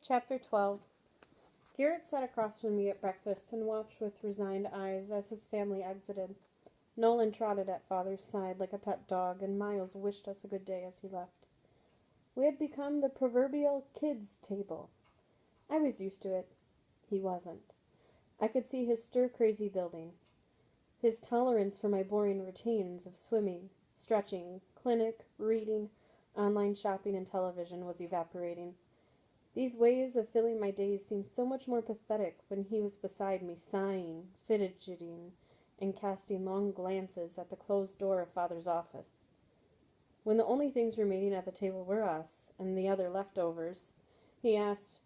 Chapter 12. Garrett sat across from me at breakfast and watched with resigned eyes as his family exited. Nolan trotted at Father's side like a pet dog, and Miles wished us a good day as he left. We had become the proverbial kids' table. I was used to it. He wasn't. I could see his stir-crazy building. His tolerance for my boring routines of swimming, stretching, clinic, reading, online shopping, and television was evaporating. These ways of filling my days seemed so much more pathetic when he was beside me, sighing, fidgeting, and casting long glances at the closed door of Father's office. When the only things remaining at the table were us and the other leftovers, he asked,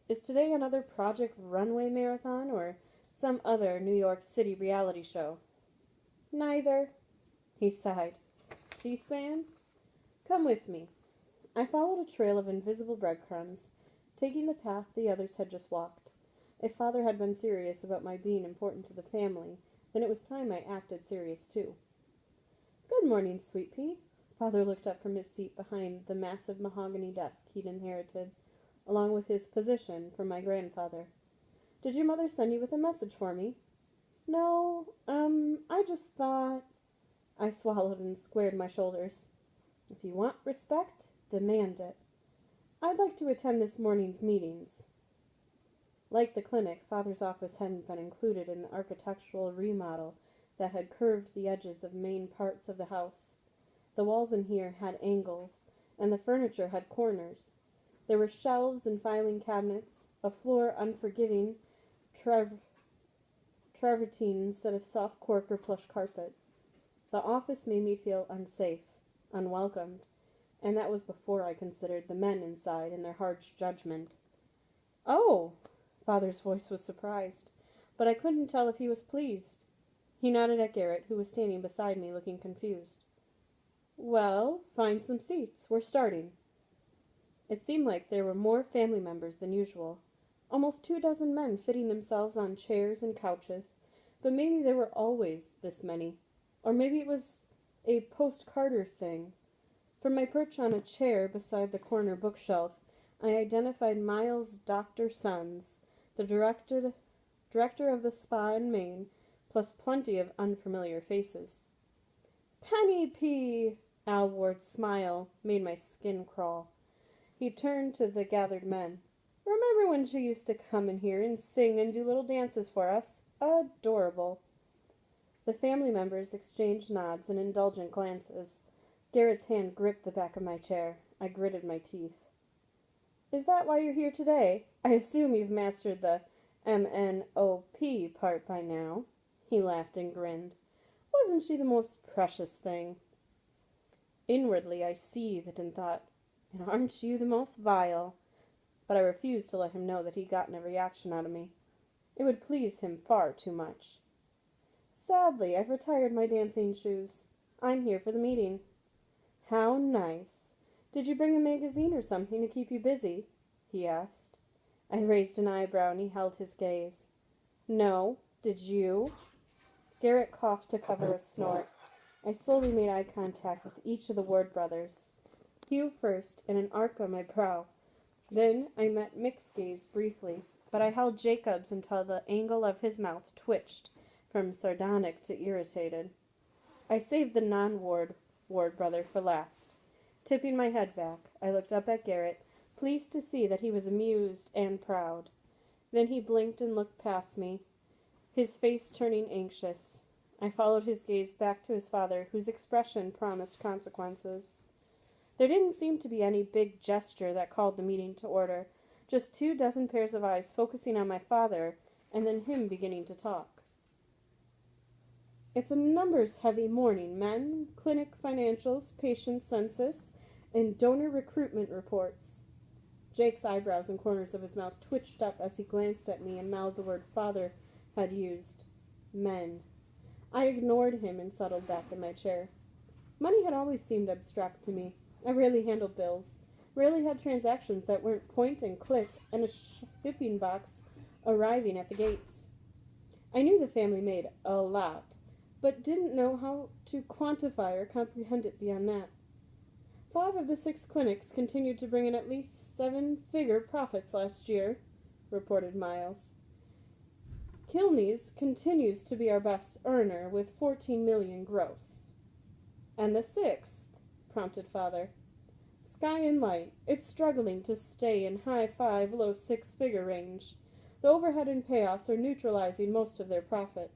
"Is today another Project Runway marathon or some other New York City reality show?" "Neither," he sighed. "C-SPAN? Come with me." I followed a trail of invisible breadcrumbs, taking the path the others had just walked. If Father had been serious about my being important to the family, then it was time I acted serious too. "Good morning, Sweet Pea." Father looked up from his seat behind the massive mahogany desk he'd inherited, along with his position from my grandfather. "Did your mother send you with a message for me?" "No, I just thought—" I swallowed and squared my shoulders. "If you want respect, demand it. I'd like to attend this morning's meetings." Like the clinic, Father's office hadn't been included in the architectural remodel that had curved the edges of main parts of the house. The walls in here had angles, and the furniture had corners. There were shelves and filing cabinets, a floor unforgiving travertine instead of soft cork or plush carpet. The office made me feel unsafe, unwelcomed, and that was before I considered the men inside and their harsh judgment. "Oh!" Father's voice was surprised, but I couldn't tell if he was pleased. He nodded at Garrett, who was standing beside me looking confused. "Well, find some seats. We're starting." It seemed like there were more family members than usual. Almost 24 men fitting themselves on chairs and couches, but maybe there were always this many. Or maybe it was a post-Carter thing. From my perch on a chair beside the corner bookshelf, I identified Miles' Dr. Sons, the director of the spa in Maine, plus plenty of unfamiliar faces. "Penny Pea!" Al Ward's smile made my skin crawl. He turned to the gathered men. "Remember when she used to come in here and sing and do little dances for us? Adorable." The family members exchanged nods and indulgent glances. Garrett's hand gripped the back of my chair. I gritted my teeth. "Is that why you're here today? I assume you've mastered the MNOP part by now." He laughed and grinned. "Wasn't she the most precious thing?" Inwardly I seethed and thought, "And aren't you the most vile?" But I refused to let him know that he'd gotten a reaction out of me. It would please him far too much. "Sadly, I've retired my dancing shoes. I'm here for the meeting." "How nice. Did you bring a magazine or something to keep you busy?" he asked. I raised an eyebrow and he held his gaze. "No. Did you?" Garrett coughed to cover a snort. I slowly made eye contact with each of the Ward brothers. Hugh first, in an arc on my brow. Then I met Mick's gaze briefly, but I held Jacob's until the angle of his mouth twitched from sardonic to irritated. I saved the non-Ward brother for last. Tipping my head back, I looked up at Garrett, pleased to see that he was amused and proud. Then he blinked and looked past me, his face turning anxious. I followed his gaze back to his father, whose expression promised consequences. There didn't seem to be any big gesture that called the meeting to order, just 24 pairs of eyes focusing on my father, and then him beginning to talk. "It's a numbers-heavy morning, men. Clinic financials, patient census, and donor recruitment reports." Jake's eyebrows and corners of his mouth twitched up as he glanced at me and mouthed the word Father had used. Men. I ignored him and settled back in my chair. Money had always seemed abstract to me. I rarely handled bills, rarely had transactions that weren't point and click and a shipping box arriving at the gates. I knew the family made a lot, but didn't know how to quantify or comprehend it beyond that. 5 of the 6 clinics continued to bring in at least 7-figure profits last year, reported Miles. Kilney's continues to be our best earner with 14 million gross. And the 6th, prompted Father. Sky and Light. It's struggling to stay in high 5, low 6-figure range. The overhead and payoffs are neutralizing most of their profit.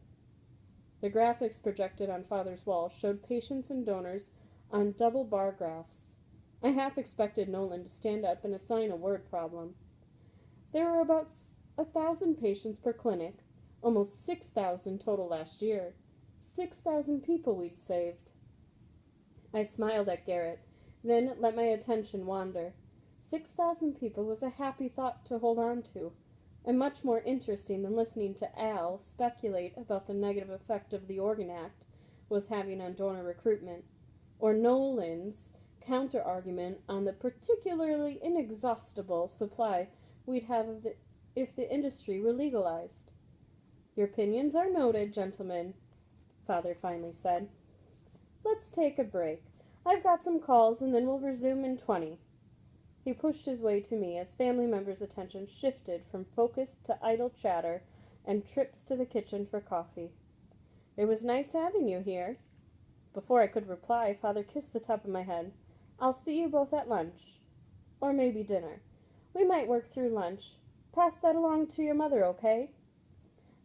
The graphics projected on Father's wall showed patients and donors on double bar graphs. I half expected Nolan to stand up and assign a word problem. There were about 1,000 patients per clinic, almost 6,000 total last year. 6,000 people we'd saved. I smiled at Garrett, then let my attention wander. 6,000 people was a happy thought to hold on to, and much more interesting than listening to Al speculate about the negative effect of the Organ Act was having on donor recruitment, or Nolan's counter-argument on the particularly inexhaustible supply we'd have if the industry were legalized. Your opinions are noted, gentlemen, Father finally said. Let's take a break. I've got some calls, and then we'll resume in 20. He pushed his way to me as family members' attention shifted from focus to idle chatter and trips to the kitchen for coffee. It was nice having you here. Before I could reply, Father kissed the top of my head. I'll see you both at lunch. Or maybe dinner. We might work through lunch. Pass that along to your mother, okay?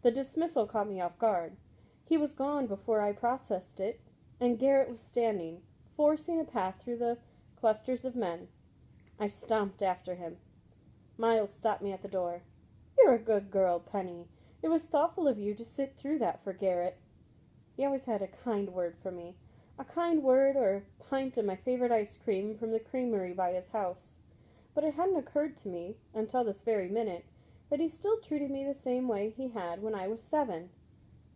The dismissal caught me off guard. He was gone before I processed it, and Garrett was standing, forcing a path through the clusters of men. I stomped after him. Miles stopped me at the door. You're a good girl, Penny. It was thoughtful of you to sit through that for Garrett. He always had a kind word for me. A kind word or a pint of my favorite ice cream from the creamery by his house. But it hadn't occurred to me, until this very minute, that he still treated me the same way he had when I was 7.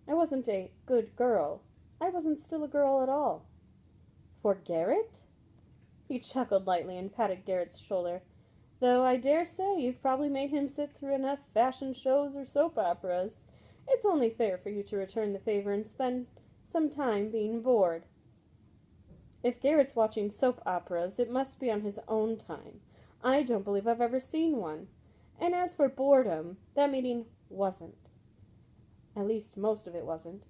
I wasn't a good girl. I wasn't still a girl at all. For Garrett? He chuckled lightly and patted Garrett's shoulder. Though I dare say you've probably made him sit through enough fashion shows or soap operas. It's only fair for you to return the favor and spend some time being bored. If Garrett's watching soap operas, it must be on his own time. I don't believe I've ever seen one. And as for boredom, that meeting wasn't. At least most of it wasn't.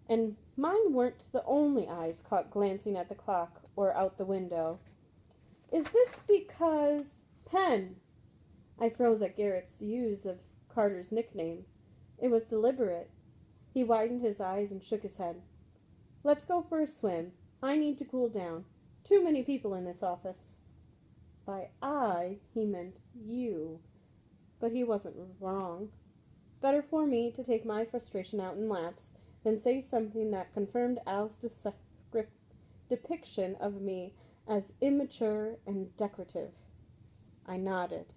And mine weren't the only eyes caught glancing at the clock or out the window. Is this because... Pen! I froze at Garrett's use of Carter's nickname. It was deliberate. He widened his eyes and shook his head. Let's go for a swim. I need to cool down. Too many people in this office. By I, he meant you. But he wasn't wrong. Better for me to take my frustration out in laps than say something that confirmed Al's depiction of me as immature and decorative. I nodded.